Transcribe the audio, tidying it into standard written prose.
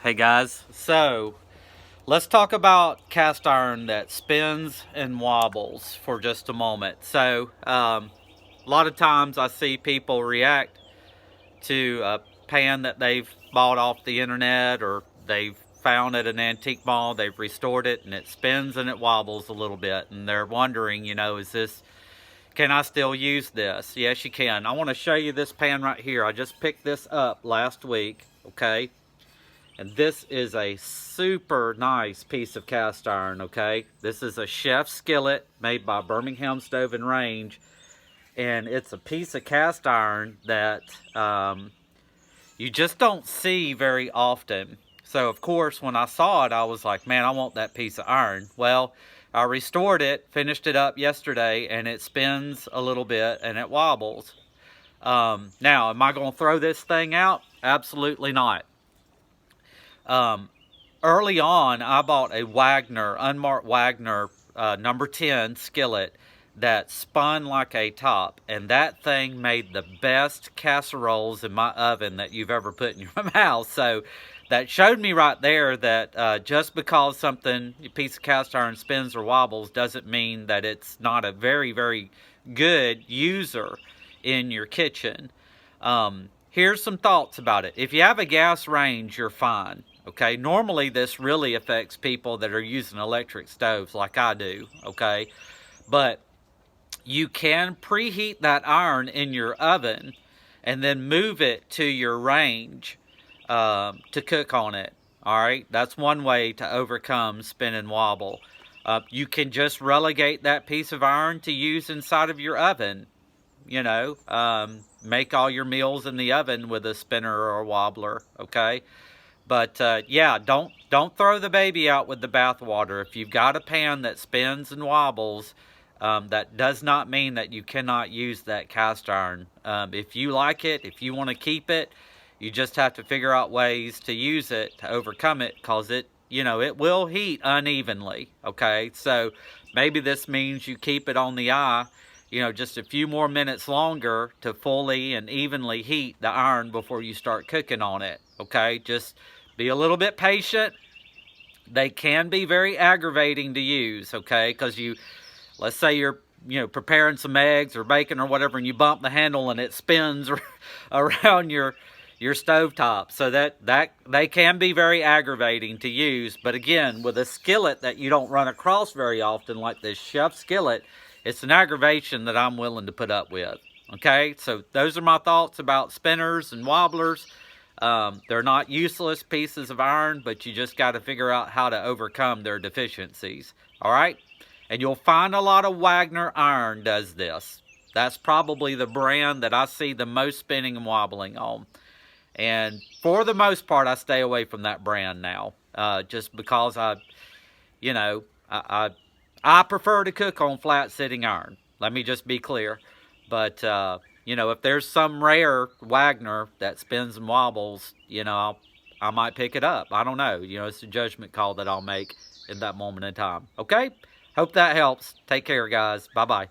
Hey guys, so let's talk about cast iron that spins and wobbles for just a moment. A lot of times I see people react to a pan that they've bought off the internet or they've found at an antique mall, they've restored it and it spins and it wobbles a little bit and they're wondering, can I still use this? Yes, you can. I want to show you this pan right here. I just picked this up last week, okay? And this is a super nice piece of cast iron, okay? This is a chef skillet made by Birmingham Stove and Range. And it's a piece of cast iron that you just don't see very often. So, of course, when I saw it, I was like, man, I want that piece of iron. Well, I restored it, finished it up yesterday, and it spins a little bit and it wobbles. Now, am I going to throw this thing out? Absolutely not. Early on, I bought a Wagner, unmarked Wagner number 10 skillet that spun like a top. And that thing made the best casseroles in my oven that you've ever put in your mouth. So that showed me right there that just because a piece of cast iron spins or wobbles doesn't mean that it's not a very, very good user in your kitchen. Here's some thoughts about it. If you have a gas range, you're fine. Okay, normally this really affects people that are using electric stoves like I do, okay? But you can preheat that iron in your oven and then move it to your range to cook on it, all right? That's one way to overcome spin and wobble. You can just relegate that piece of iron to use inside of your oven. Make all your meals in the oven with a spinner or a wobbler, okay? But yeah, don't throw the baby out with the bathwater. If you've got a pan that spins and wobbles, that does not mean that you cannot use that cast iron. If you like it, if you want to keep it, you just have to figure out ways to use it to overcome it, because it will heat unevenly. Okay, so maybe this means you keep it on the eye, just a few more minutes longer to fully and evenly heat the iron before you start cooking on it. Okay, just be a little bit patient. They can be very aggravating to use, okay? Because let's say you're, preparing some eggs or bacon or whatever, and you bump the handle and it spins around your stovetop. So that they can be very aggravating to use. But again, with a skillet that you don't run across very often, like this chef skillet, it's an aggravation that I'm willing to put up with. Okay, so those are my thoughts about spinners and wobblers. They're not useless pieces of iron, but you just got to figure out how to overcome their deficiencies. All right? And you'll find a lot of Wagner iron does this. That's probably the brand that I see the most spinning and wobbling on. And for the most part, I stay away from that brand now. Just because I prefer to cook on flat sitting iron. Let me just be clear. But, if there's some rare Wagner that spins and wobbles, I might pick it up. I don't know. It's a judgment call that I'll make in that moment in time. Okay? Hope that helps. Take care, guys. Bye-bye.